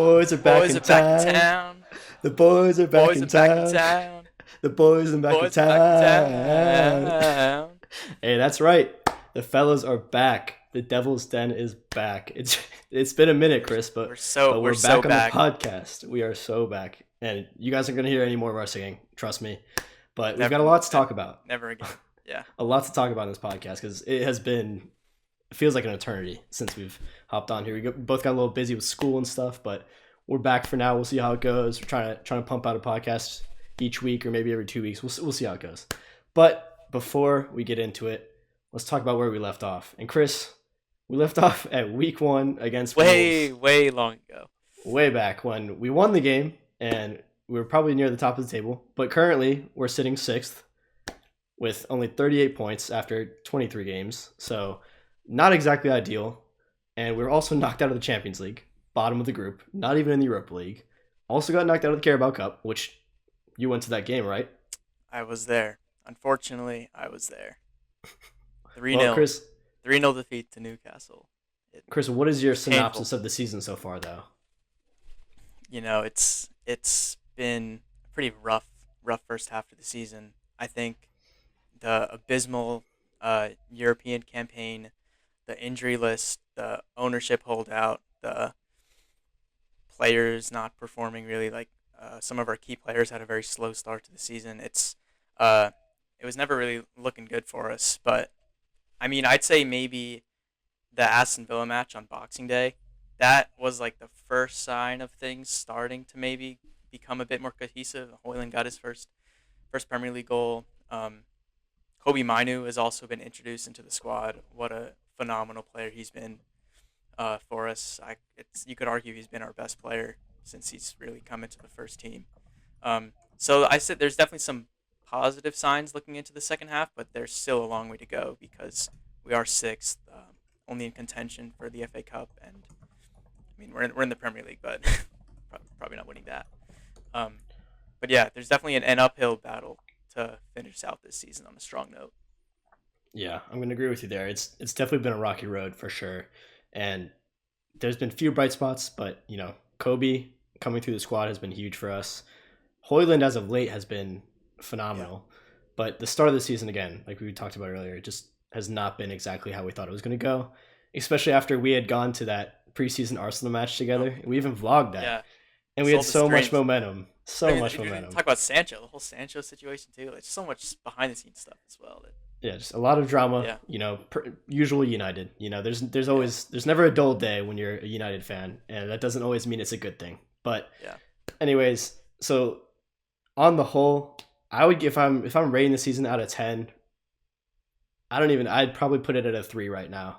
boys are back Boys in are back in town. town. The boys are back Boys in are back in town. town. The boys are back in Boys are back in town. town. Hey, that's right. The fellas are back. The Devil's Den is back. It's been a minute, Chris, We're but so we're we're so back on the back. podcast. We are so back, and you guys aren't gonna hear any more of our singing. Trust me. But we've Never, got a lot to talk about. never again. Yeah. A lot to talk about in this podcast because it feels like an eternity since we've hopped on here. Both got a little busy with school and stuff, but we're back for now. We'll see how it goes. We're trying to pump out a podcast each week or maybe every 2 weeks. We'll see how it goes. But before we get into it, let's talk about where we left off. And Chris, we left off at week 1 against Wolves. Way long ago. Way back when we won the game and we were probably near the top of the table. But currently, we're sitting 6th with only 38 points after 23 games. So not exactly ideal. And we were also knocked out of the Champions League, bottom of the group, not even in the Europa League. Also got knocked out of the Carabao Cup, which you went to that game, right? I was there. Unfortunately, I was there. 3-0. Well, Chris, 3-0 defeat to Newcastle. Chris, what is your Painful. synopsis of the season so far, though? It's been a pretty rough first half of the season. I think the abysmal European campaign, the injury list, the ownership holdout, the players not performing really. Like some of our key players had a very slow start to the season. It was never really looking good for us. But I mean, I'd say maybe the Aston Villa match on Boxing Day, that was like the first sign of things starting to maybe become a bit more cohesive. Hojlund got his first Premier League goal. Kobe Mainu has also been introduced into the squad. What a phenomenal player he's been for us. You could argue he's been our best player since he's really come into the first team. So I said there's definitely some positive signs looking into the second half, but there's still a long way to go because we are 6th, only in contention for the FA Cup, and I mean we're in the Premier League, but probably not winning that. But yeah, there's definitely an uphill battle to finish out this season on a strong note. Yeah, I'm going to agree with you there. It's definitely been a rocky road for sure. And there's been few bright spots, but, Kobe coming through the squad has been huge for us. Hojlund, as of late, has been phenomenal. Yeah. But the start of the season, again, like we talked about earlier, it just has not been exactly how we thought it was going to go, especially after we had gone to that preseason Arsenal match together. We even vlogged that. Yeah. And we had so much momentum. Much momentum. Talk about Sancho, the whole Sancho situation too. Like so much behind the scenes stuff as well. Yeah, just a lot of drama. Yeah. Usually United. There's never a dull day when you're a United fan, and that doesn't always mean it's a good thing. But anyways, so on the whole, I would if I'm rating the season out of 10, I'd probably put it at a 3 right now.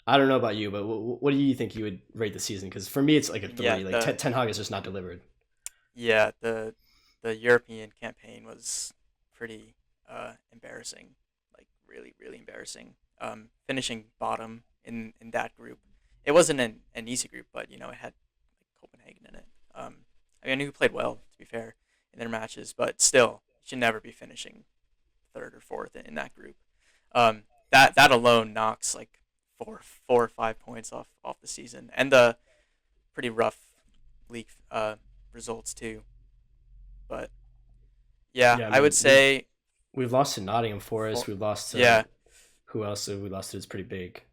I don't know about you, but what do you think you would rate the season? Because for me, it's like a 3. Yeah, Ten Hag is just not delivered. Yeah, the European campaign was pretty embarrassing, like really, really embarrassing. Finishing bottom in that group. It wasn't an easy group, but it had like Copenhagen in it. I knew we played well, to be fair, in their matches, but still, you should never be finishing 3rd or 4th in that group. That alone knocks like 4 or 5 points off the season, and the pretty rough league results too. But I would say we've lost to Nottingham Forest. We've lost to who else have we lost to? It's pretty big.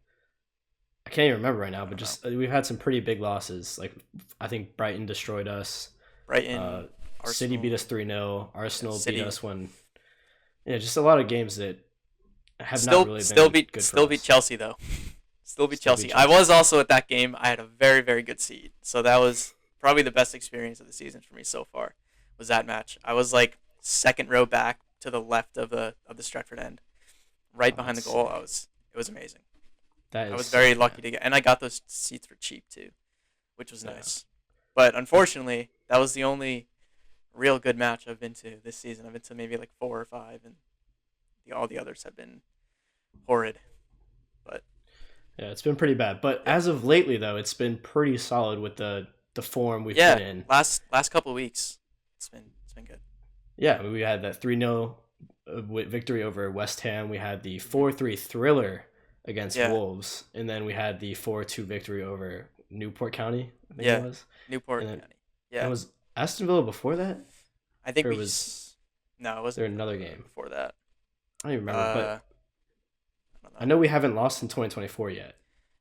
I can't even remember right now, but we've had some pretty big losses. Like I think Brighton destroyed us. Arsenal. City beat us 3-0. Arsenal beat us when. Yeah, just a lot of games that have not really been good for us. Beat Chelsea though. Still beat Chelsea. I was also at that game. I had a very, very good seat. So that was probably the best experience of the season for me so far, was that match. I was like 2nd row back to the left of the Stretford end, right behind the goal. It was amazing. I was very lucky to get, and I got those seats for cheap too, which was nice. But unfortunately, that was the only real good match I've been to this season. I've been to maybe like 4 or 5, and all the others have been horrid. But yeah, it's been pretty bad. But as of lately, though, it's been pretty solid with the form we've been in. Last couple of weeks, it's been good. Yeah, we had that 3-0 victory over West Ham. We had the 4-3 thriller against Wolves, and then we had the 4-2 victory over Newport County, I think it Yeah, was. And Newport then County. and Yeah, was Aston Villa before that, I think or was no, it there wasn't another game? before that. I don't even remember, Uh, but I don't I know. know we haven't lost in 2024 yet.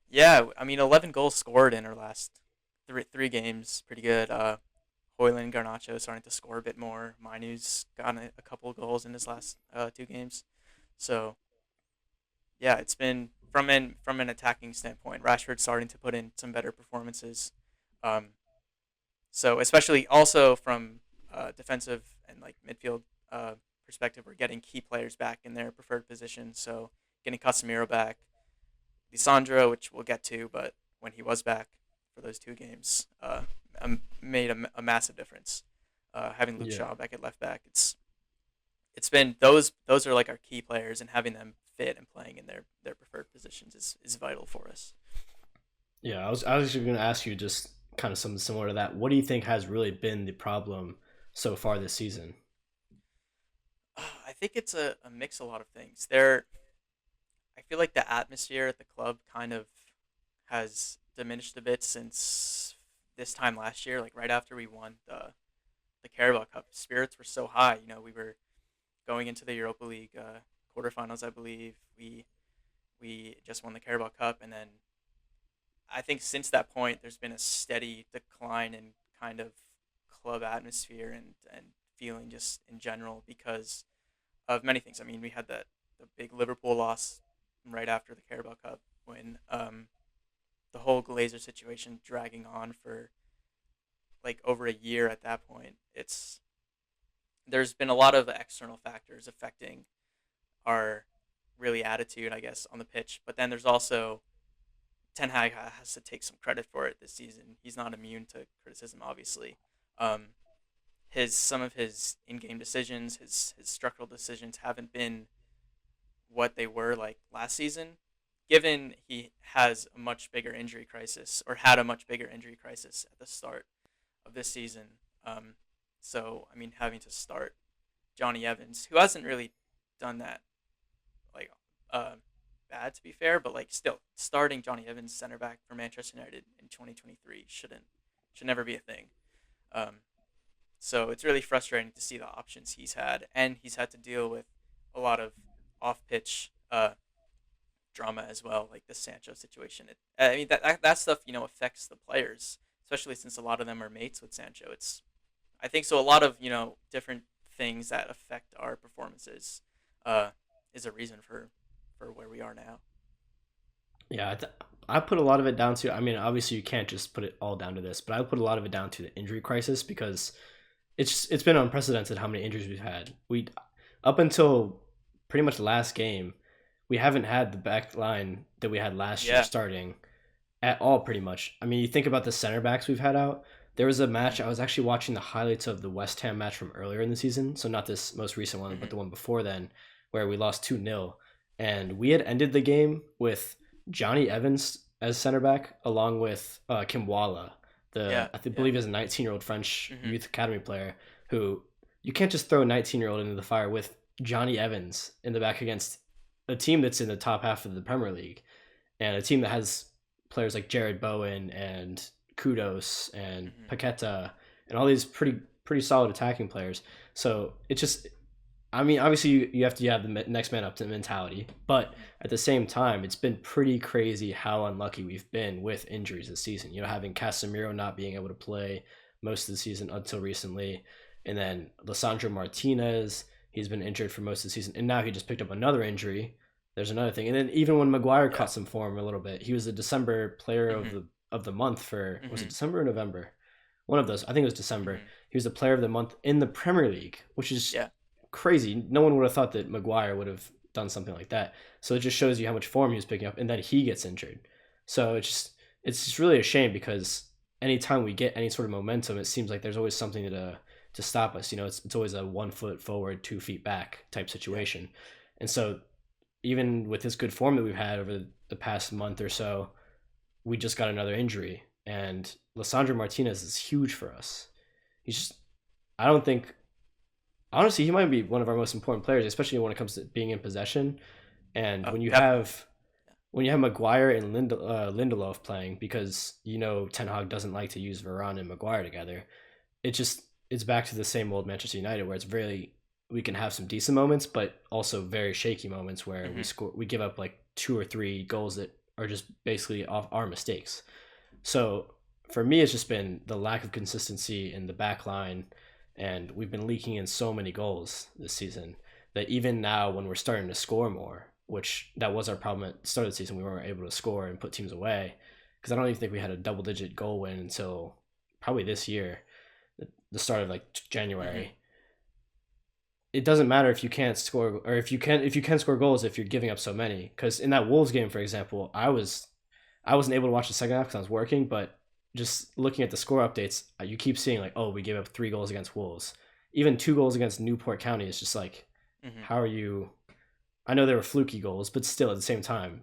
Yeah, I mean, 11 goals scored in our last three games. Pretty good. Hojlund, Garnacho starting to score a bit more. Mainu's gotten a couple of goals in his last two games. So yeah, it's been from an attacking standpoint. Rashford starting to put in some better performances. Um, so especially also from defensive and like midfield uh, perspective, we're getting key players back in their preferred position. So getting Casemiro back, Lisandro, which we'll get to, but when he was back for those two games, made a massive difference. Having Luke Yeah. Shaw back at left back, it's been those are like our key players, and having them fit and playing in their preferred positions is vital for us. Yeah, I was actually going to ask you just kind of something similar to that. What do you think has really been the problem so far this season? I think it's a mix of a lot of things. There, I feel like the atmosphere at the club kind of has diminished a bit since this time last year. Like right after we won the Carabao Cup, spirits were so high. You know, we were going into the Europa League quarterfinals, I believe. We just won the Carabao Cup, and then I think since that point, there's been a steady decline in kind of club atmosphere and feeling just in general because of many things. I mean, we had the big Liverpool loss right after the Carabao Cup when the whole Glazer situation dragging on for like over a year at that point. There's been a lot of external factors affecting our really attitude, I guess, on the pitch. But then there's also Ten Hag has to take some credit for it this season. He's not immune to criticism, obviously. Um, his some of his in-game decisions, his structural decisions haven't been what they were like last season. Given he has a much bigger injury crisis, or had a much bigger injury crisis at the start of this season. Um, so I mean, having to start Johnny Evans, who hasn't really done that like uh, bad to be fair, but like still starting Johnny Evans center back for Manchester United in 2023 should never be a thing. Um, so it's really frustrating to see the options he's had, and he's had to deal with a lot of off pitch drama as well, like the Sancho situation. I mean that stuff affects the players, especially since a lot of them are mates with Sancho. It's I think so. A lot of different things that affect our performances uh, is a reason for where we are now. Yeah, I put a lot of it down to. I mean, obviously you can't just put it all down to this, but I put a lot of it down to the injury crisis because it's been unprecedented how many injuries we've had. We up until pretty much the last game, we haven't had the back line that we had last year Yeah. starting at all, pretty much. I mean, you think about the center backs we've had out. There was a match, Mhm. I was actually watching the highlights of the West Ham match from earlier in the season. So, not this most recent one, but Mhm. the one before then, where we lost 2-0. And we had ended the game with Johnny Evans as center back, along with Kim Walla, Yeah. Yeah. believe is a 19-year-old French Mhm. youth academy player who you can't just throw a 19-year-old into the fire with Johnny Evans in the back against a team that's in the top half of the Premier League and a team that has players like Jared Bowen and Kudos and Mhm. Paqueta and all these pretty solid attacking players. So it just, I mean, obviously you have to have the next man up to mentality, but Mhm. at the same time, it's been pretty crazy how unlucky we've been with injuries this season. You know, having Casemiro not being able to play most of the season until recently, and then Lissandro Martinez, he's been injured for most of the season, and now he just picked up another injury. There's another thing, and then even when Maguire Yeah. caught some form a little bit, he was the December player Mhm. of the month for, was it Mhm. December or November? One of those. I think it was December. Mhm. He was the player of the month in the Premier League, which is Yeah. crazy. No one would have thought that Maguire would have done something like that. So it just shows you how much form he was picking up, and then he gets injured. So it's just really a shame because anytime we get any sort of momentum, it seems like there's always something to stop us. You know, it's always a 1 foot forward, 2 feet back type Yeah. situation. And so even with this good form that we've had over the past month or so, we just got another injury, and Lissandro Martinez is huge for us. He's just, I don't think, honestly, he might be one of our most important players, especially when it comes to being in possession. And Oh, when you definitely. have Yeah. when you have Maguire and Lindelof playing, because Ten Hag doesn't like to use Varane and Maguire together, it's back to the same old Manchester United where it's really we can have some decent moments, but also very shaky moments where Hmm. we give up like two or three goals that are just basically off our mistakes. So for me, it's just been the lack of consistency in the back line, and we've been leaking in so many goals this season that even now, when we're starting to score more, which that was our problem at the start of the season, we weren't able to score and put teams away because I don't even think we had a double-digit goal win until probably this year, the start of like Hmm. January. It doesn't matter if you can't score or if you can score goals if you're giving up so many. Because in that Wolves game, for example, I wasn't able to watch the second half because I was working, but just looking at the score updates, you keep seeing like, oh, we gave up 3 goals against Wolves, even 2 goals against Newport County. Is just like, Hmm. how are you? I know they were fluky goals, but still at the same time,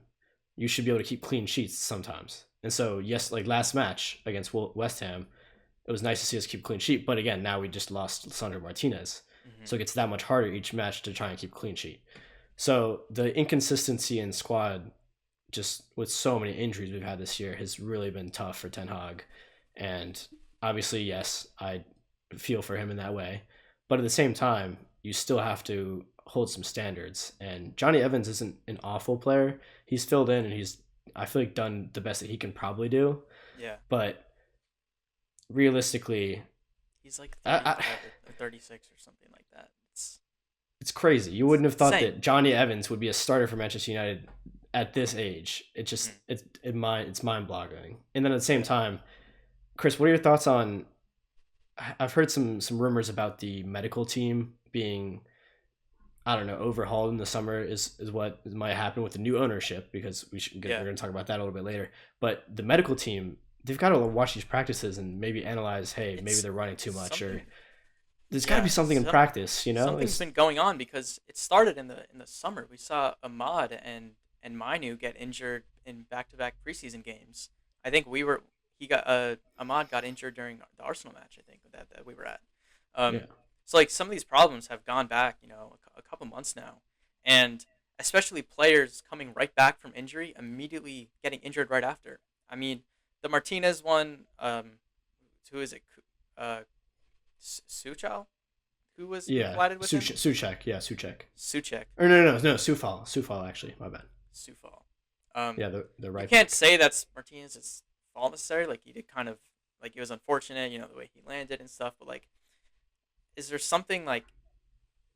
you should be able to keep clean sheets sometimes. And so yes, like last match against West Ham, it was nice to see us keep clean sheet. But again, now we just lost Sandro Martinez, Hmm. so it gets that much harder each match to try and keep clean sheet. So the inconsistency in squad, just with so many injuries we've had this year, has really been tough for Ten Hag. And obviously, yes, I feel for him in that way. But at the same time, you still have to hold some standards. And Johnny Evans isn't an awful player. He's filled in and I feel like, done the best that he can probably do. Yeah. But realistically, He's like I 35 or 36 or something like that. it's crazy. You It's wouldn't have thought insane. that Johnny Evans would be a starter for Manchester United at this age. Hmm. It's mind boggling. And then at the same Yeah. time, Chris, what are your thoughts on? I've heard some rumors about the medical team being, I don't know, overhauled in the summer is what might happen with the new ownership, because we're Yeah. going to talk about that a little bit later. But the medical team, they've got to watch these practices and maybe analyze, hey, maybe It's they're running too much, or something. there's got to be Yeah. something in practice. Something's Is been going on because it started in the summer. We saw Ahmad and Mainu get injured in back to back preseason games. I think we were he got Ahmad got injured during the Arsenal match. I think that we were at. yeah, Um, so like some of these problems have gone back, a couple months now, and especially players coming right back from injury, immediately getting injured right after. I mean, the Martinez one. Who is it? Suchal, who was yeah, collided with him? Suchek, yeah, Suchek, Suchek, or no, Sufal actually, my bad. Sufal. Um, Yeah, the you right can't back. say that's Martinez's fault necessarily. Like he did kind of like it was unfortunate, the way he landed and stuff. But like, is there something like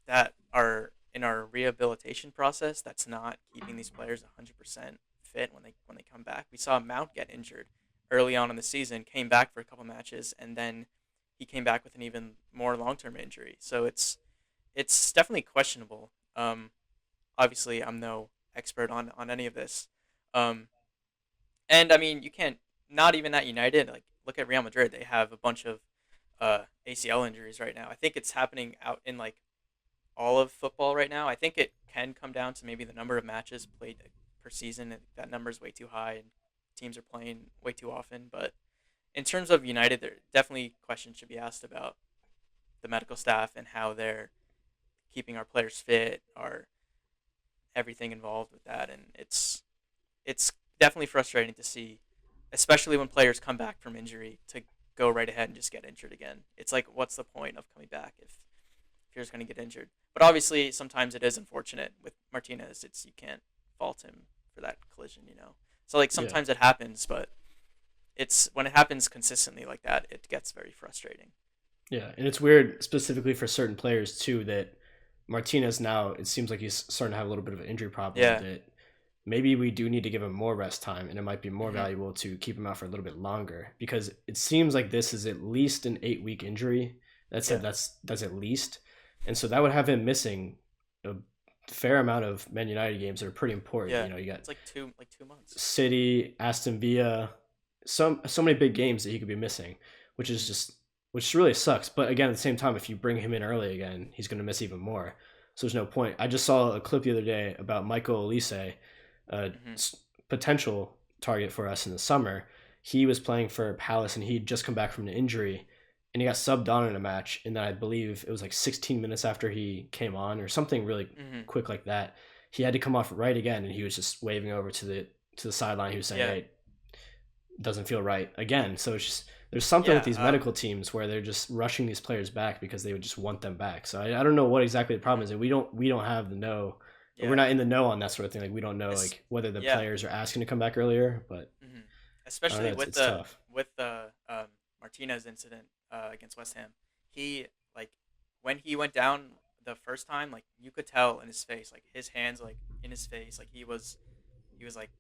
that are in our rehabilitation process that's not keeping these players 100% fit when they come back? We saw Mount get injured early on in the season, came back for a couple matches, and then he came back with an even more long term injury. So it's definitely questionable. Obviously, I'm no expert on any of this. Um, and I mean, you can't not even at United. Like, look at Real Madrid; they have a bunch of ACL injuries right now. I think it's happening out in like all of football right now. I think it can come down to maybe the number of matches played per season. That number is way too high, and teams are playing way too often. But in terms of United, there definitely questions should be asked about the medical staff and how they're keeping our players fit, our everything involved with that, and it's definitely frustrating to see, especially when players come back from injury to go right ahead and just get injured again. It's like, what's the point of coming back if you're just going to get injured? But obviously, sometimes it is unfortunate with Martinez. It's you can't fault him for that collision. So like Yeah, sometimes it happens, but it's when it happens consistently like that, it gets very frustrating. yeah, and it's weird specifically for certain players too that Martinez now, it seems like he's starting to have a little bit of an injury problem, Yeah. that maybe we do need to give him more rest time, and it might be more Hmm. valuable to keep him out for a little bit longer, because it seems like this is at least an 8-week injury. Yeah. That's at least, and so that would have him missing a fair amount of Man United games that are pretty important. Yeah. You got It's like 2 months. City, Aston Villa, so many big games that he could be missing, which is Hmm. just which really sucks. But again, at the same time, if you bring him in early again, he's going to miss even more. So there's no point. I just saw a clip the other day about Michael Elise, a Hmm. potential target for us in the summer. He was playing for Palace and he'd just come back from an injury, and he got subbed on in a match. And then I believe it was like 16 minutes after he came on or something really Hmm. quick like that. He had to come off right again, and he was just waving over to to the sideline. He was saying, Yeah, "Hey, it doesn't feel right again." So it's just there's something with yeah, these medical teams where they're just rushing these players back because they would just want them back. So I don't know what exactly the problem mhm, is, and we don't have the know. We're yeah, not in the know on that sort of thing. Like we don't know it's, like whether the yeah, players are asking to come back earlier, but hmm I don't know. especially It's tough. with the Martinez incident against West Ham. He like when he went down the first time, like you could tell in his face, like his hands like in his face, like he was like,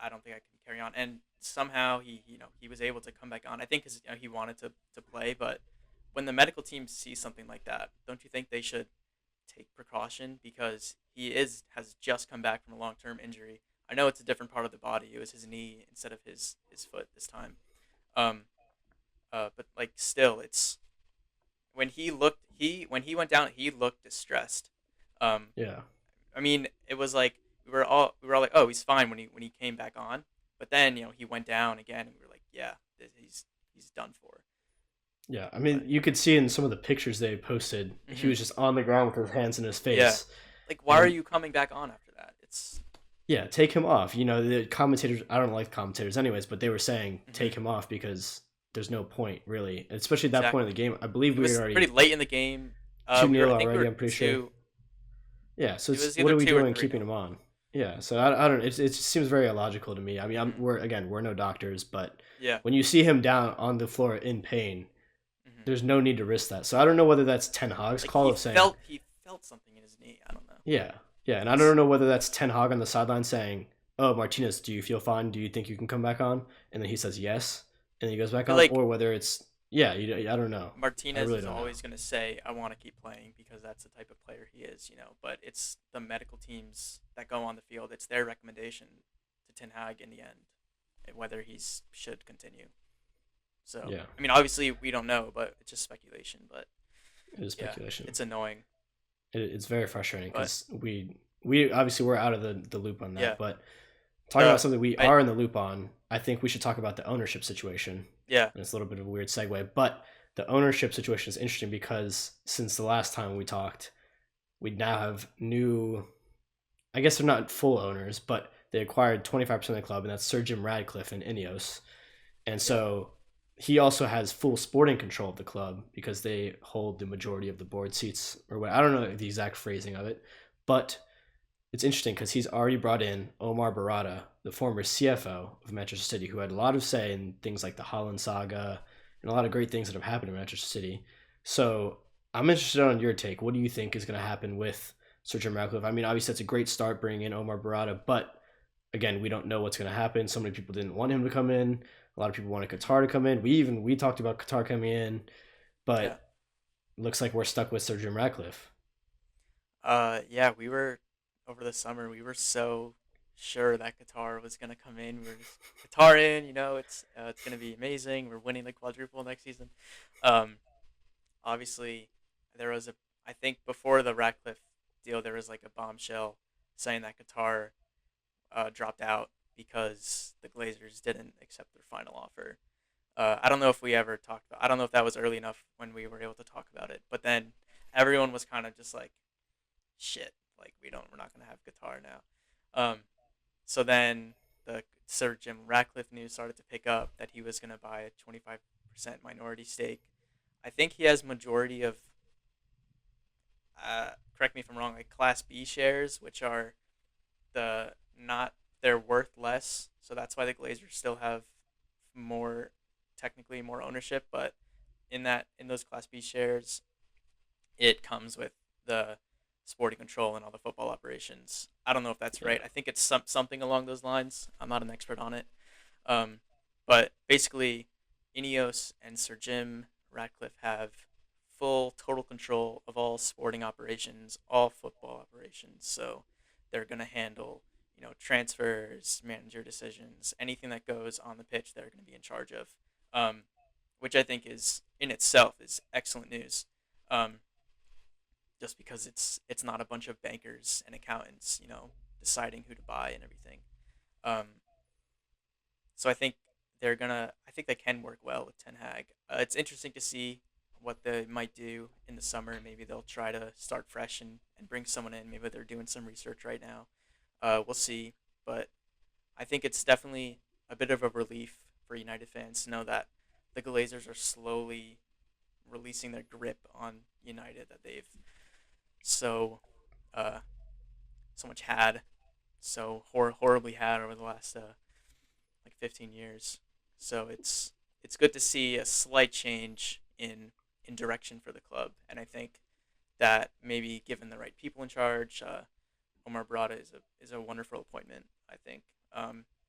I don't think I can carry on. And somehow he was able to come back on. I think because he wanted to play, but when the medical team sees something like that, don't you think they should take precaution because he is has just come back from a long term injury. I know it's a different part of the body. It was his knee instead of his foot this time. Um, but like still, it's when he went down, he looked distressed. Um, Yeah. I mean, it was like we were all like, oh, he's fine when he came back on. But then he went down again, and we were like, yeah, he's done for. Yeah, I mean, But you could see in some of the pictures they posted, he hmm was just on the ground with his hands in his yeah, face. like why are And you coming back on after that? It's yeah, take him off. The commentators, I don't like commentators anyways, but they were saying take mhm, him off because there's no point really, especially at that point in the exactly. game. I believe It we were was pretty already late in the game. 2 We were nil I think we already, were I'm pretty sure. two. Yeah, so It it's was what either are we two or doing three keeping nil. him on? Yeah, so I don't, it just seems very illogical to me. I mean, Mm-hmm. we're no doctors, but Yeah. when you see him down on the floor in pain, Mm-hmm. there's no need to risk that. So I don't know whether that's Ten Hag's Like call of saying, he felt something in his knee. I don't know. yeah, yeah, and I It's don't know whether that's Ten Hag on the sideline saying, "Oh, Martinez, do you feel fine? Do you think you can come back on?" And then he says yes, and then he goes I back feel on, like or whether it's yeah, I don't know. I Martinez really is don't know. always gonna say I want to keep playing because that's the type of player he is. But it's the medical teams that go on the field. It's their recommendation to Ten Hag in the end, whether he should continue. So Yeah, I mean, obviously we don't know, but it's just speculation. But it is yeah, speculation. it's annoying. It's very frustrating But because we obviously we're out of the loop on yeah, that, but talking about the something we I are in the loop on, I think we should talk about the ownership situation. yeah. And it's a little bit of a weird segue, but the ownership situation is interesting because since the last time we talked, we now have new. I guess they're not full owners, but they acquired 25% of the club, and that's Sir Jim Radcliffe and Ineos. And Yeah. so he also has full sporting control of the club because they hold the majority of the board seats, or what I don't know the exact phrasing of it, but it's interesting because he's already brought in Omar Barada, the former CFO of Manchester City, who had a lot of say in things like the Holland saga and a lot of great things that have happened in Manchester City. So I'm interested on your take. What do you think is going to happen with Sir Jim Ratcliffe? I mean, obviously it's a great start bringing in Omar Barada, but again, we don't know what's going to happen. So many people didn't want him to come in. A lot of people wanted Mhm. Qatar to come in. We talked about Qatar coming in, Yeah. but looks like we're stuck with Sir Jim Ratcliffe. Yeah, we were over the summer. We were so sure that Qatar was gonna come in. We were just Qatar in. It's gonna be amazing. We're winning the quadruple next season. Um, Obviously, there was a. I think before the Ratcliffe deal, there was like a bombshell saying that Qatar dropped out because the Glazers didn't accept their final offer. I don't know if we ever talked about. I don't know if that was early enough when we were able to talk about it. But then everyone was kind of just like, shit, like we're not gonna have Qatar now. Um, so then the Sir Jim Ratcliffe news started to pick up that he was gonna buy a 25% minority stake. I think he has majority of, correct me if I'm wrong, like Class B shares, which are the not they're worth less, so that's why the Glazers still have more technically more ownership, but in those Class B shares, it comes with the sporting control and all the football operations. I don't know if that's Yeah, right. I think it's something along those lines. I'm not an expert on it. Um, but basically, Ineos and Sir Jim Ratcliffe have full total control of all sporting operations, all football operations. So they're going to handle, transfers, manager decisions, anything that goes on the pitch. They're going to be in charge of, um, which I think is in itself is excellent news. Um, just because it's not a bunch of bankers and accountants, deciding who to buy and everything. Um, so I think they can work well with Ten Hag. It's interesting to see what they might do in the summer. Maybe they'll try to start fresh and bring someone in. Maybe they're doing some research right now. We'll see, but I think it's definitely a bit of a relief for United fans to know that the Glazers are slowly releasing their grip on United that they've so uh, so much had so horribly had over the last like 15 years. So it's good to see a slight change in direction for the club, and I think that maybe given the right people in charge, Omar Barada is a wonderful appointment. I think,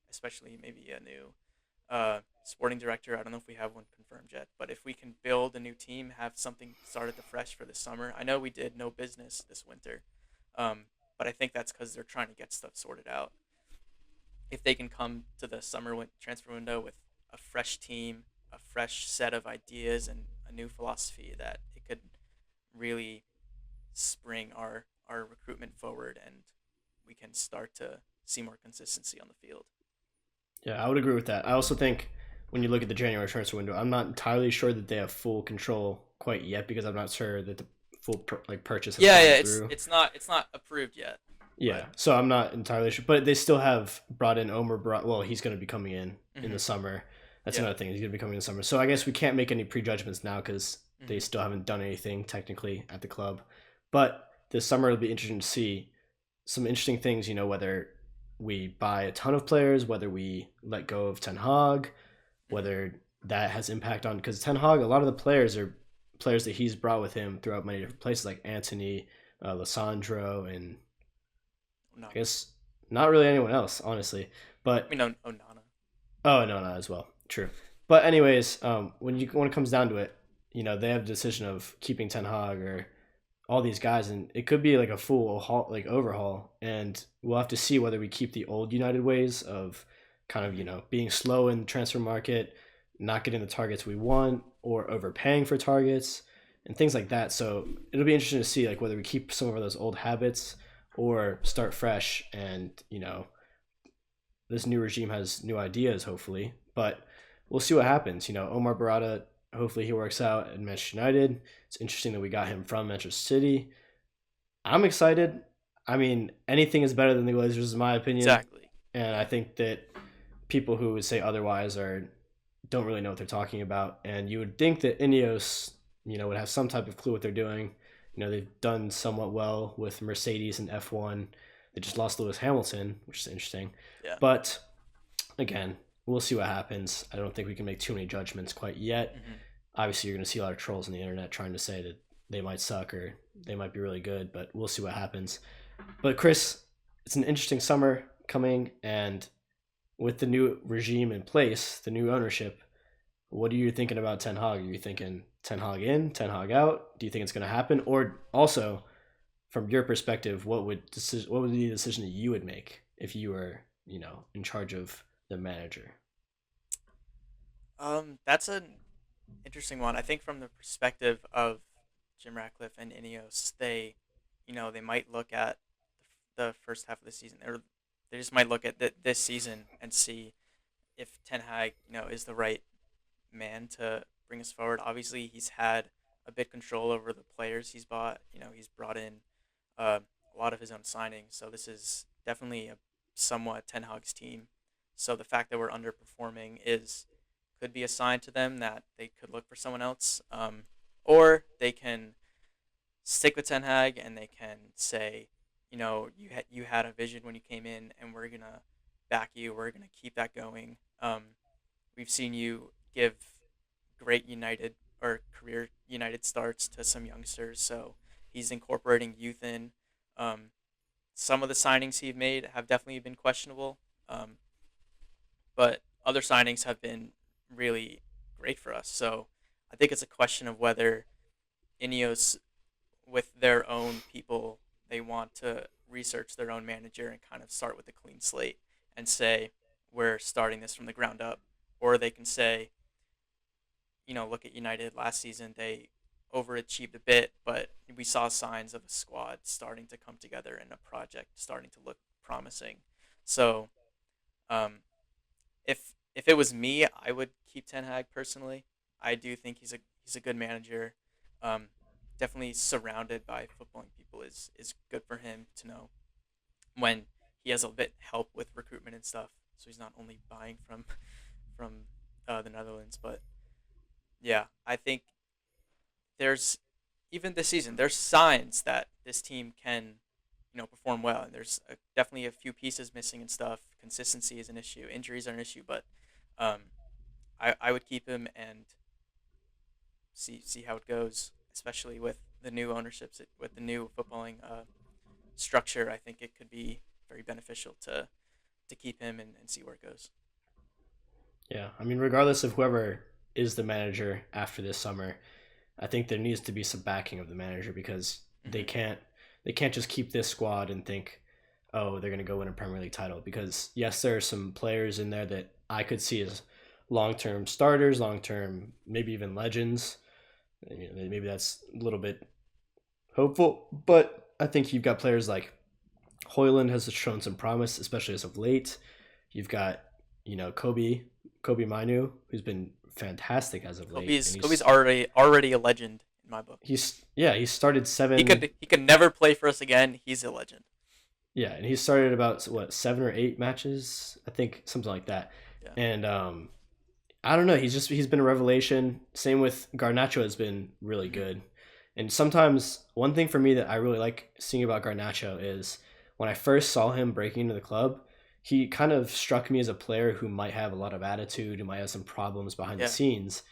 especially maybe a new sporting director. I don't know if we have one confirmed yet, but if we can build a new team, have something start at the fresh for the summer. I know we did no business this winter, um, but I think that's because they're trying to get stuff sorted out. If they can come to the transfer window with a fresh team, a fresh set of ideas, and a new philosophy, that it could really spring our recruitment forward, and we can start to see more consistency on the field. Yeah, I would agree with that. I also think when you look at the January transfer window, I'm not entirely sure that they have full control quite yet because I'm not sure that the full purchase has Yeah, gone yeah, through. it's not approved yet, Yeah, but so I'm not entirely sure, but they still have brought in Omer. Well, he's going to be coming in the hmm summer. That's yeah, another thing. He's going to be coming in the summer. So I guess we can't make any prejudgments now because they hmm still haven't done anything technically at the club. But this summer it'll be interesting to see some interesting things. Whether we buy a ton of players, whether we let go of Ten Hag, hmm whether that has impact on because Ten Hag, a lot of the players are players that he's brought with him throughout many different places, like Anthony, Lissandro, and no, I guess not really anyone else, honestly. I But mean, no, Onana. oh no, not as well. True. But anyways, when it comes down to it, they have the decision of keeping Ten Hag or all these guys, and it could be like a full overhaul, and we'll have to see whether we keep the old United ways of kind of hmm being slow in the transfer market, not getting the targets we want, or overpaying for targets and things like that. So it'll be interesting to see like whether we keep some of those old habits or start fresh and this new regime has new ideas, hopefully. But we'll see what happens. Omar Barada, hopefully he works out at Manchester United. It's interesting that we got him from Manchester City. I'm excited. I mean, anything is better than the Glazers, is my opinion. Exactly. And I Yeah. think that people who would say otherwise are don't really know what they're talking about. And you would think that Ineos, would have some type of clue what they're doing. They've done somewhat well with Mercedes and F1. They just lost Lewis Hamilton, which is interesting. Yeah. But again, we'll see what happens. I don't think we can make too many judgments quite yet. hmm Obviously, you're going to see a lot of trolls on the internet trying to say that they might suck or they might be really good, but we'll see what happens. But Chris, it's an interesting summer coming, and with the new regime in place, the new ownership, what are you thinking about Ten Hag? Are you thinking Ten Hag in, Ten Hag out? Do you think it's going to happen? Or also, from your perspective, what would be the decision that you would make if you were, in charge of the manager? That's an interesting one. I think from the perspective of Jim Ratcliffe and Ineos, they might look at the first half of the season, or they just might look at this season and see if Ten Hag, is the right man to bring us forward. Obviously, he's had a bit control over the players he's bought. He's brought in a lot of his own signings, so this is definitely a somewhat Ten Hag's team. So the fact that we're underperforming is could be a sign to them that they could look for someone else, or they can stick with Ten Hag and they can say, you had a vision when you came in, and we're gonna back you. We're gonna keep that going. We've seen you give great United or career United starts to some youngsters, so he's incorporating youth in. Um, some of the signings he's made have definitely been questionable, um, but other signings have been really great for us. So I think it's a question of whether Ineos, with their own people, they want to research their own manager and kind of start with a clean slate and say, we're starting this from the ground up. Or they can say, look at United last season. They overachieved a bit, but we saw signs of a squad starting to come together and a project starting to look promising. So, um, if it was me, I would keep Ten Hag personally. I do think he's a good manager. Um, Definitely surrounded by footballing people is good for him to know when he has a bit help with recruitment and stuff. so he's not only buying from the Netherlands. But yeah, I think there's even this season there's signs that this team can perform well. And there's definitely a few pieces missing and stuff. Consistency is an issue. Injuries are an issue, but um, I would keep him and see how it goes, especially with the new ownerships, with the new footballing structure. I think it could be very beneficial to keep him and see where it goes. Yeah, I mean, regardless of whoever is the manager after this summer, I think there needs to be some backing of the manager because they Hmm. can't they can't just keep this squad and think, oh, they're gonna go win a Premier League title. Because yes, there are some players in there that I could see as long term starters, long term maybe even legends. Maybe that's a little bit hopeful, but I think you've got players like Hojlund has shown some promise, especially as of late. You've got Kobe Minu, who's been fantastic as of late, and Kobe's already a legend in my book. he started He seven. could never play for us again. He's a legend. Yeah, and he started about what 7 or 8 matches, I think, something like that. Yeah. And I don't know, he's been a revelation. Same with Garnacho has been really Hmm. good. And sometimes one thing for me that I really like seeing about Garnacho is when I first saw him breaking into the club, he kind of struck me as a player who might have a lot of attitude, who might have some problems behind the Yeah. scenes.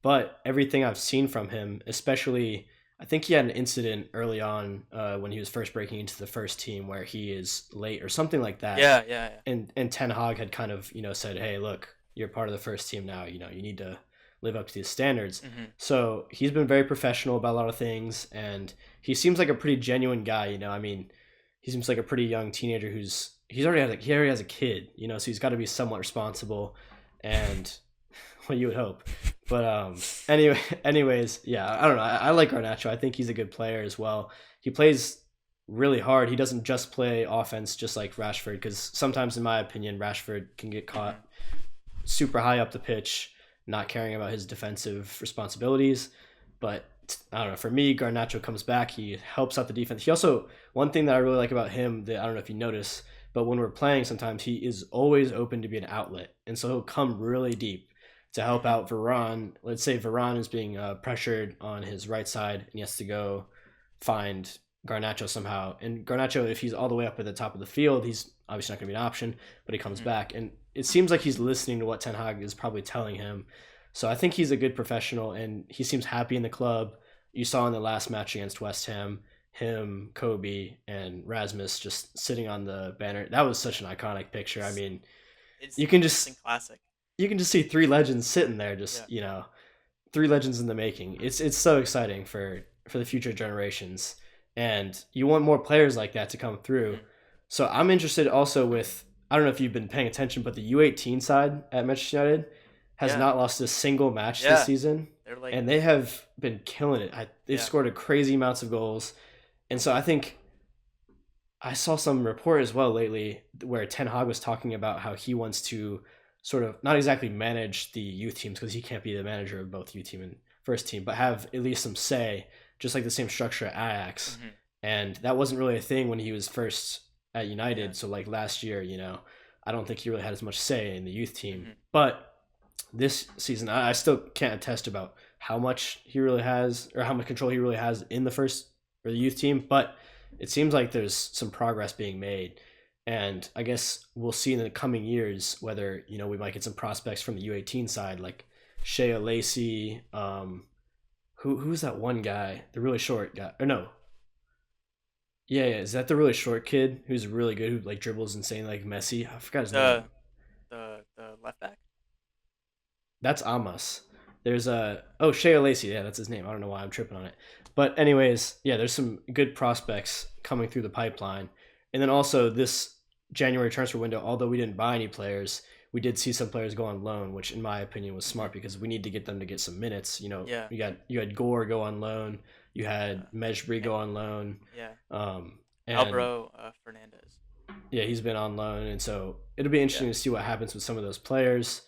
But everything I've seen from him, especially, I think he had an incident early on when he was first breaking into the first team where he is late or something like that. Yeah. Yeah. Yeah. And Ten Hag had kind of said, hey, look, you're part of the first team now. You need to live up to these standards. Hmm. So he's been very professional about a lot of things, and he seems like a pretty genuine guy. I mean, he seems like a pretty young teenager he already has a kid. So he's got to be somewhat responsible, and well, you would hope. But anyways, yeah, I don't know. I like Garnacho. I think he's a good player as well. He plays really hard. He doesn't just play offense just like Rashford, because sometimes, in my opinion, Rashford can get Hmm. caught super high up the pitch, not caring about his defensive responsibilities. But I don't know. For me, Garnacho comes back. He helps out the defense. He also, one thing that I really like about him that I don't know if you notice, but when we're playing, sometimes he is always open to be an outlet, and so he'll come really deep to help Hmm. out Varane. Let's say Varane is being pressured on his right side, and he has to go find Garnacho somehow. And Garnacho, if he's all the way up at the top of the field, he's obviously not going to be an option, but he comes Hmm. back. And it seems like he's listening to what Ten Hag is probably telling him. So I think he's a good professional, and he seems happy in the club. You saw in the last match against West Ham, him, Kobe, and Rasmus just sitting on the banner. That was such an iconic picture. I It's mean, it's you can it's just instant classic. you can just see three legends sitting there, Yeah. just three legends in the making. It's so exciting for the future generations, and you want more players like that to come through. Hmm. So I'm interested also with, I don't know if you've been paying attention, but the U18 side at Manchester United has Yeah. not lost a single match this Yeah. season, They're like and they have been killing it. They've yeah. scored a crazy amounts of goals, and so I think I saw some report as well lately where Ten Hag was talking about how he wants to sort of not exactly manage the youth teams, because he can't be the manager of both youth team and first team, but have at least some say, just like the same structure at Ajax. Hmm. And that wasn't really a thing when he was first at Yeah. United. So like last year, I don't think he really had as much say in the youth team. Hmm. But this season, I still can't attest about how much he really has, or how much control he really has in the first or the youth team. But it seems like there's some progress being made. And I guess we'll see in the coming years whether, we might get some prospects from the U18 side, like Shea Lacey. Who's that one guy? The really short guy. Or no. Yeah, is that the really short kid who's really good, who like dribbles insane like Messi? I forgot his The name. the left back. That's Amos. There's a Shea Lacey. Yeah, that's his name. I don't know why I'm tripping on it. But anyways, yeah, there's some good prospects coming through the pipeline. And then also this January transfer window, although we didn't buy any players, we did see some players go on loan, which in my opinion was Hmm. smart because we need to get them to get some minutes. Yeah. You had Gore go on loan, you had Uh, Mejbri and go on loan, yeah. and Albro Fernandez. yeah, he's been on loan, and so it'll be Yeah. interesting to see what happens with some of those players.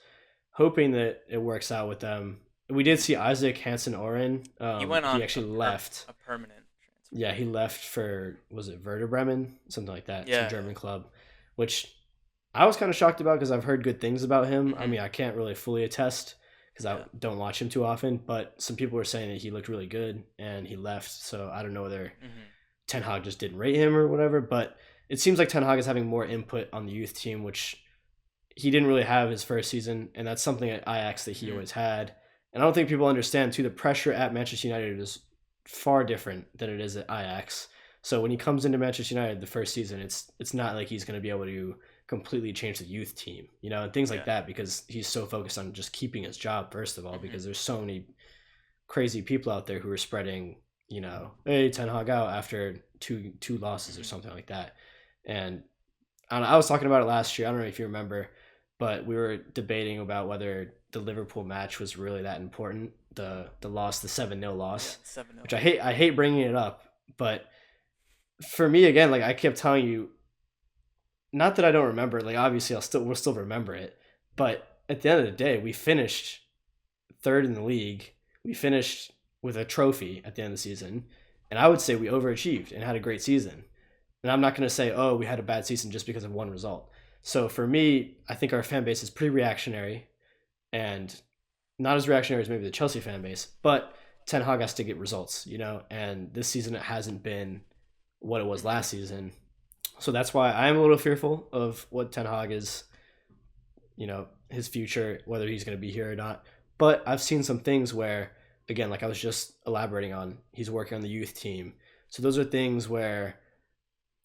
Hoping that it works out with them. We did see Isaac Hansen Oren. He went He on actually left. a permanent transfer. Yeah, he left for, was it Werder Bremen, something like that, some Yeah. German club, which I was kind of shocked about because I've heard good things about him. I Hmm. mean, I can't really fully attest because I Yeah. don't watch him too often, but some people were saying that he looked really good and he left. So I don't know whether Hmm. Ten Hag just didn't rate him or whatever, but it seems like Ten Hag is having more input on the youth team, which he didn't really have his first season, and that's something at Ajax that he Hmm. always had. And I don't think people understand too. The pressure at Manchester United is far different than it is at Ajax. So when he comes into Manchester United the first season, it's not like he's going to be able to completely change the youth team, and things like Yeah. that because he's so focused on just keeping his job first of all Hmm. because there's so many crazy people out there who are spreading, hey Ten Hag out after two losses or Hmm. something like that. And I was talking about it last year. I don't know if you remember, but we were debating about whether the Liverpool match was really that important. The loss, the 7-0 Yeah. loss, 7-0. which I hate. I hate bringing it up, but for me again, like I kept telling you, not that I don't remember. Like obviously, we'll still remember it. But at the end of the day, we finished third in the league. We finished with a trophy at the end of the season, and I would say we overachieved and had a great season. And I'm not going to say, oh, we had a bad season just because of one result. So for me, I think our fan base is pretty reactionary and not as reactionary as maybe the Chelsea fan base, but Ten Hag has to get results, and this season it hasn't been what it was Hmm. last season. So that's why I'm a little fearful of what Ten Hag is, his future, whether he's going to be here or not. But I've seen some things where, again, like I was just elaborating on, he's working on the youth team. So those are things where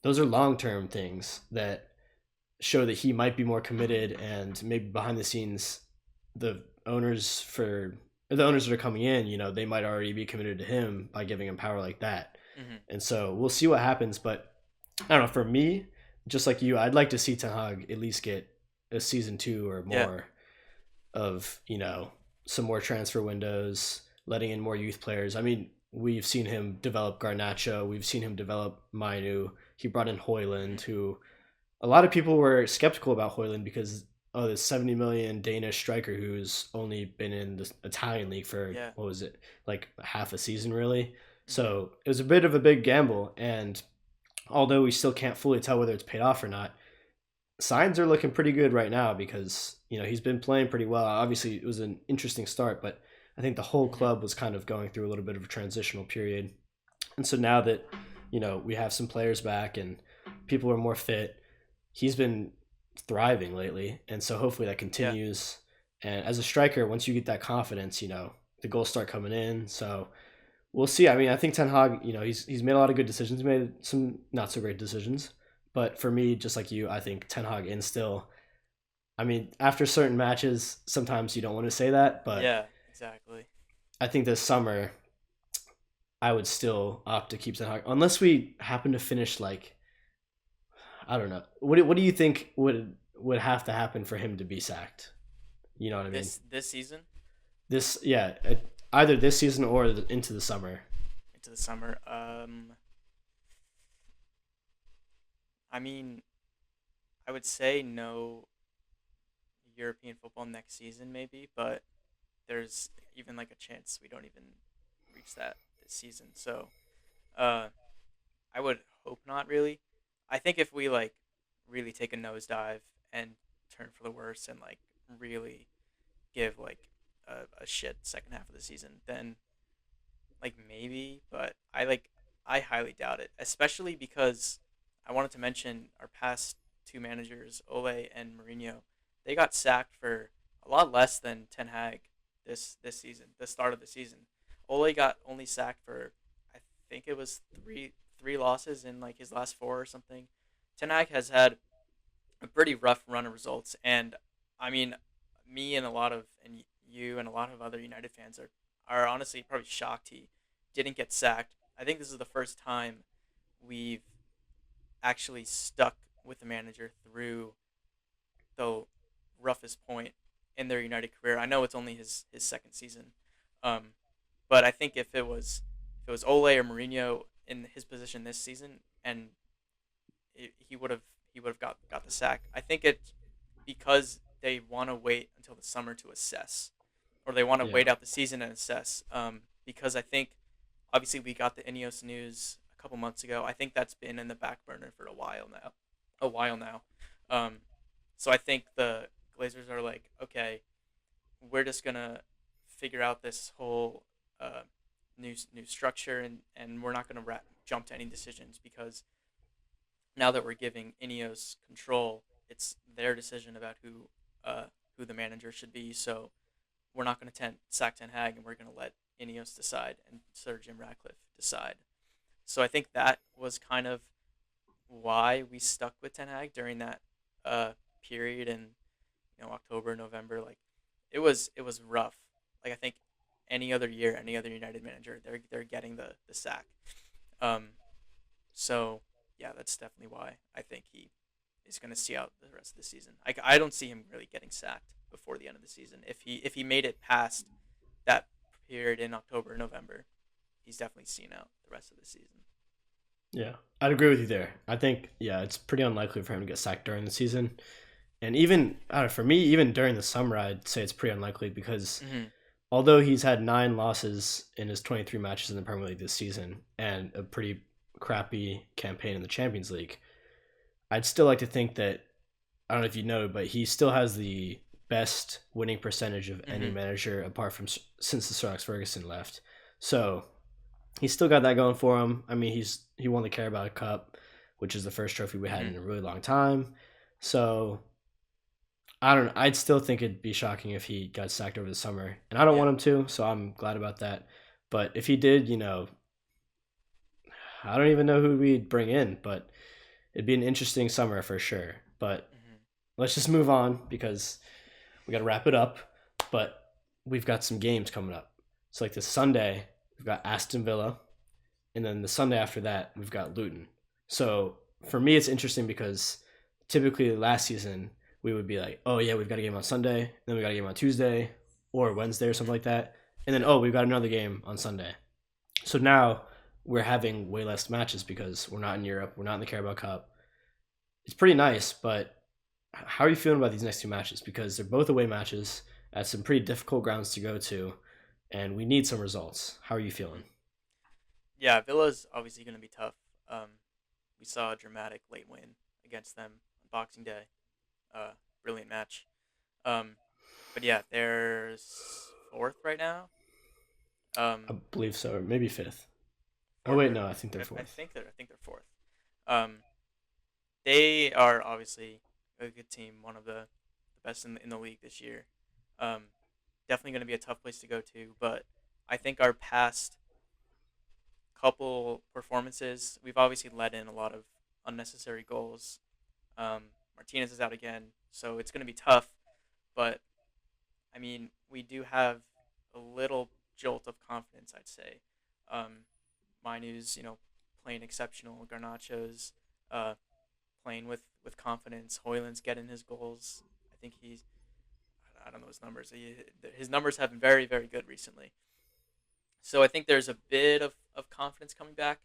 those are long term things that show that he might be more committed and maybe behind the scenes the owners that are coming in, they might already be committed to him by giving him power like that. Hmm. And so we'll see what happens. But I don't know. For me, just like you, I'd like to see Ten Hag at least get a season two or Yeah. more of some more transfer windows, letting in more youth players. I mean, we've seen him develop Garnacho, we've seen him develop Mainu. He brought in Hoyland, Hmm. who a lot of people were skeptical about Hoyland because this 70 million Danish striker who's only been in the Italian league for Yeah. what was it, like half a season really. Hmm. So it was a bit of a big gamble, and although we still can't fully tell whether it's paid off or not, signs are looking pretty good right now because he's been playing pretty well. Obviously, it was an interesting start, but I think the whole Hmm. club was kind of going through a little bit of a transitional period, and so now that we have some players back and people are more fit, he's been thriving lately, and so hopefully that Yeah. continues. And as a striker, once you get that confidence, the goals start coming in. So we'll see. I mean, I think Ten Hag, he's made a lot of good decisions, made some not so great decisions. But for me, just like you, I think Ten Hag instill. I mean, after certain matches, sometimes you don't want to say that, but Yeah. Exactly. I think this summer I would still opt to keep Ten Hag unless we happen to finish like I don't know. What do you think would have to happen for him to be sacked? You know what I mean? This season This yeah, either this season or into the summer. into the summer. I mean, I would say no European football next season, maybe, but there's even like a chance we don't even reach that this season. So, uh, I would hope not really. I think if we like really take a nosedive and turn for the worse and like really give like a shit second half of the season, then like maybe, but I highly doubt it, especially because I wanted to mention our past two managers, Ole and Mourinho. They got sacked for a lot less than Ten Hag this season, the start of the season. Ole got only sacked for I think it was three losses in like his last four or something. Ten Hag has had a pretty rough run of results, and I mean, me and a lot of and you and a lot of other United fans are honestly probably shocked he didn't get sacked. I think this is the first time we've actually stuck with the manager through the roughest point in their United career. I know it's only his second season, um, but I think if it was Ole or Mourinho in his position this season, and he would have got the sack. I think it's because they want to wait until the summer to assess, or they want to Yeah. wait out the season and assess. Because I think obviously we got the Ineos news a couple months ago. I think that's been in the back burner for a while now. A while now. Um, So I think the Glazers are like, okay, we're just gonna figure out this whole uh, new structure, and we're not gonna jump to any decisions because now that we're giving Ineos control, it's their decision about who the manager should be. So we're not going to sack Ten Hag, and we're going to let Ineos decide and Sir Jim Ratcliffe decide. So I think that was kind of why we stuck with Ten Hag during that uh, period in October, November. Like it was rough. Like I think any other year, any other United manager, they're getting the sack. Um, so yeah, that's definitely why I think he is going to see out the rest of the season. I don't see him really getting sacked before the end of the season. If he made it past that period in October, November, he's definitely seen out the rest of the season. Yeah, I'd agree with you there. I think, yeah, it's pretty unlikely for him to get sacked during the season. And even, I don't know, for me, even during the summer, I'd say it's pretty unlikely because Mm-hmm. although he's had 9 losses in his 23 matches in the Premier League this season and a pretty crappy campaign in the Champions League, I'd still like to think that, I don't know if you know, but he still has the best winning percentage of any Mm-hmm. manager apart from since the Sir Alex Ferguson left. So he's still got that going for him. I mean, he won the Carabao Cup, which is the first trophy we had Mm-hmm. in a really long time. So I don't know. I'd still think it'd be shocking if he got sacked over the summer, and I don't Yeah. want him to. So I'm glad about that. But if he did, I don't even know who we'd bring in, but it'd be an interesting summer for sure. But Mm-hmm. let's just move on because we got to wrap it up. But we've got some games coming up. So like this Sunday, we've got Aston Villa, and then the Sunday after that, we've got Luton. So for me, it's interesting because typically last season we would be like, oh yeah, we've got a game on Sunday, then we got a game on Tuesday or Wednesday or something Mm-hmm. like that, and then oh, we've got another game on Sunday. So now we're having way less matches because we're not in Europe, we're not in the Carabao Cup. It's pretty nice, but how are you feeling about these next 2 matches? Because they're both away matches at some pretty difficult grounds to go to, and we need some results. How are you Mm-hmm. feeling? Yeah, Villa's obviously going to be tough. We saw a dramatic late win against them on Boxing Day. Brilliant match. Um, but yeah, there's fourth right now. I Um, believe so, or maybe fifth. Oh fourth wait, or no, I think they're I fourth. think they're fourth. Um, they are obviously a good team, one of the best in the league this year. Um, definitely going to be a tough place to go to, but I think our past couple performances, we've obviously let in a lot of unnecessary goals. Martinez is out again, so it's going to be tough. But I mean, we do have a little jolt of confidence, I'd say. Um, Mainu's, playing exceptional. Garnacho's uh, playing with confidence. Hoyland's getting his goals. I think I don't know his numbers. His numbers have been very, very good recently. So I think there's a bit of confidence coming back.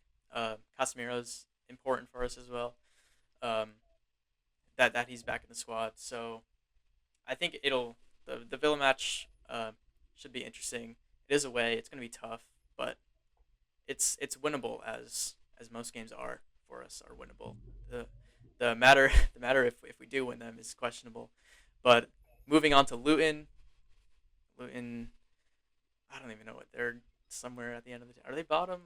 Casemiro's important for us as well. Um, that he's back in the squad. So I think the Villa match should be interesting. It is away. It's going to be tough, but it's winnable as most games are for us are winnable. The the matter the matter if we do win them is questionable. But moving on to Luton, I don't even know what they're somewhere at the end of the. Are they bottom?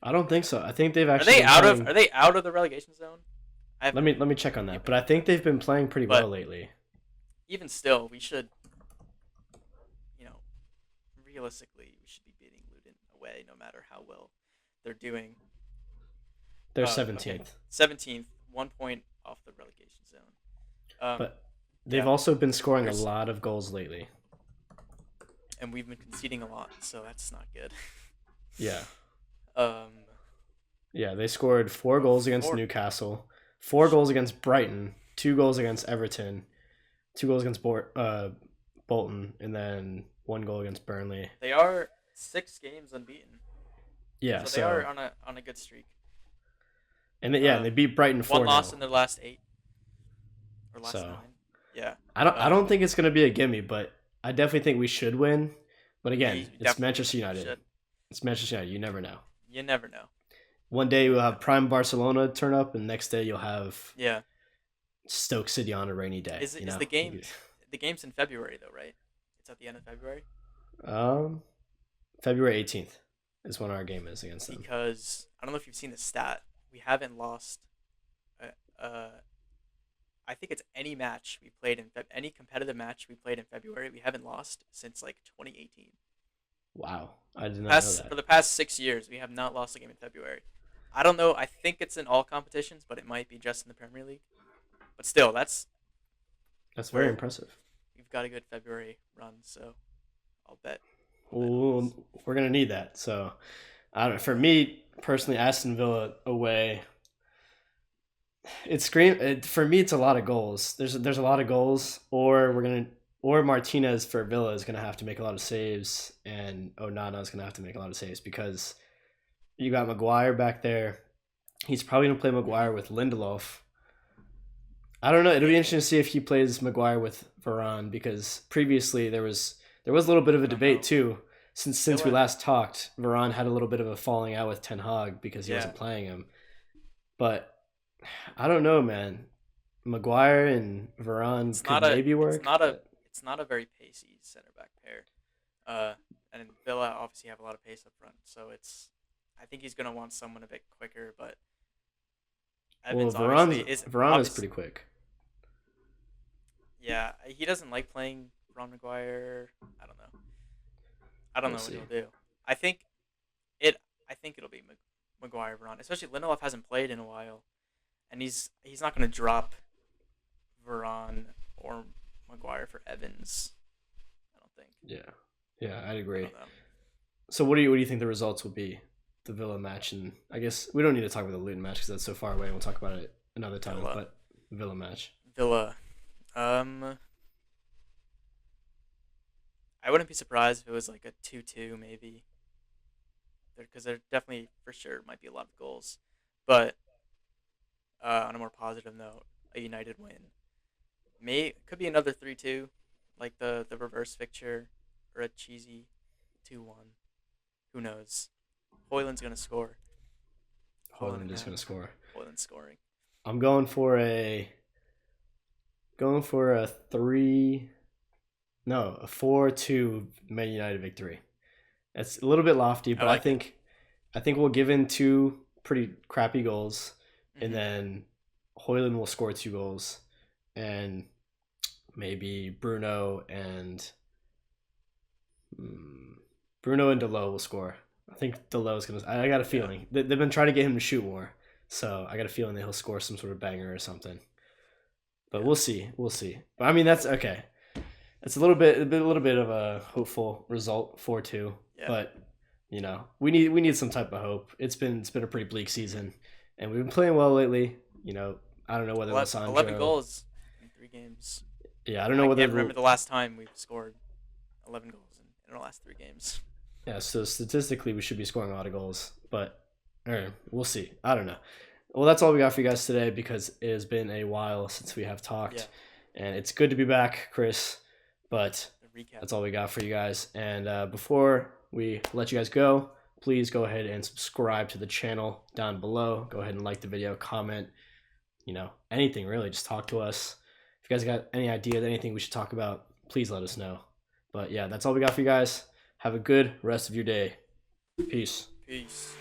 I don't think so. I think they've Are actually they been out of playing. Are they out of the relegation zone? I have Let no me idea. let me check on I'm that, keeping but I up with think them. they've been playing pretty well But lately. even still, we should, you know, realistically, we should be beating Luton away, no matter how well they're doing. They're Okay, 17th, 17th, 1 point off the relegation zone. but they've Yeah, also been scoring a there's lot of goals lately. and we've been conceding a lot, so that's not good. Yeah, um, yeah, they scored 4 goals against four. Newcastle, 4 goals against Brighton, 2 goals against Everton, 2 goals against Bolton, and then 1 goal against Burnley. They are 6 games unbeaten, Yeah, so they are so on a good streak. and they beat Brighton One 4-0. loss in their last 8 or last So 9. Yeah. I don't Um, think it's gonna be a gimme, but I definitely think we should win. But we again, it's definitely Manchester United. should. It's Manchester United. You never know. You never know. One day You you'll never have know. prime Barcelona turn up, and next day you'll have Yeah. Stoke City on a rainy day. Is is the game's in February though, right? It's at the end of February um, February 18th is when our game is against them. because I don't know if you've seen the stat. We haven't lost. Uh, uh I think it's any match we played in any competitive match we played in February. We haven't lost since like 2018. Wow, I did not know Past that. for the past 6 years, we have not lost a game in February. I don't know. I think it's in all competitions, but it might be just in the Premier League. But still, that's That's very we're impressive. we've got a good February run, so I'll bet on Well, us. we're gonna need that. So, I don't. For me personally, Aston Villa away, for me. It's a lot of goals. There's a lot of goals, or Martinez for Villa is gonna have to make a lot of saves, and Onana is gonna have to make a lot of saves because you got Maguire back there. He's probably gonna play Maguire with Lindelof. I don't know. It'll be Yeah, interesting to see if he plays Maguire with Varane because previously there was a little bit of a I don't debate know. too. Since we Villa, last talked, Varane had a little bit of a falling out with Ten Hag because he yeah, wasn't playing him. But I don't know, man. Maguire and Varane it's could not a maybe it's work, not a but it's not a very pacey center back pair. Uh, and Villa obviously have a lot of pace up front, so it's I think he's gonna want someone a bit quicker, but well, Evans obviously is Varane is obvious. pretty quick. Yeah, he doesn't like playing Ron McGuire. I don't know. I don't We'll know what see. he'll do. I think it. I think it'll be Maguire Veron. Especially Lindelof hasn't played in a while, and he's not going to drop Veron or Maguire for Evans. I don't think. Yeah, yeah, I'd I agree. don't know. So what do you think the results will be? The Villa match, and I guess we don't need to talk about the Luton match because that's so far away. We'll talk about it another time. Villa. But Villa match. Villa. Um, I wouldn't be surprised if it was like a 2-2 maybe, because there definitely for sure might be a lot of goals, but on a more positive note, a United win. Could be another 3-2, like the reverse fixture, or a cheesy 2-1. Who knows? Hoyland's gonna score. Hoyland Hojlund and is going hat. to score. Hoyland scoring. I'm going for a three, no, a 4-2 Man United victory. It's a little bit lofty, I but like it. I think we'll give in two pretty crappy goals, and Hmm. then Hoyland will score two goals, and maybe mm, Bruno and Delo will score. I think Delo's gonna. I got a Yeah. feeling they've been trying to get him to shoot more, so I got a feeling that he'll score some sort of banger or something. But Yeah. we'll see. We'll see. But I mean, that's okay. It's a little bit of a hopeful result, 4-2. Yeah. But we need some type of hope. It's been a pretty bleak season, and we've been playing well lately. I don't know whether 11 Lissandro. goals in 3 games. Yeah, I don't know I whether can't remember the last time we've scored 11 goals in our last 3 games. yeah. So statistically, we should be scoring a lot of goals, but we'll see. I don't know. Well, that's all we got for you guys today because it has been a while since we have Yeah. talked, and it's good to be back, Chris. But The recap. that's all we got for you guys. And before we let you guys go, please go ahead and subscribe to the channel down below. Go ahead and like the video, comment, anything really. Just talk to us. If you guys got any ideas, anything we should talk about, please let us know. But yeah, that's all we got for you guys. Have a good rest of your day. Peace. Peace.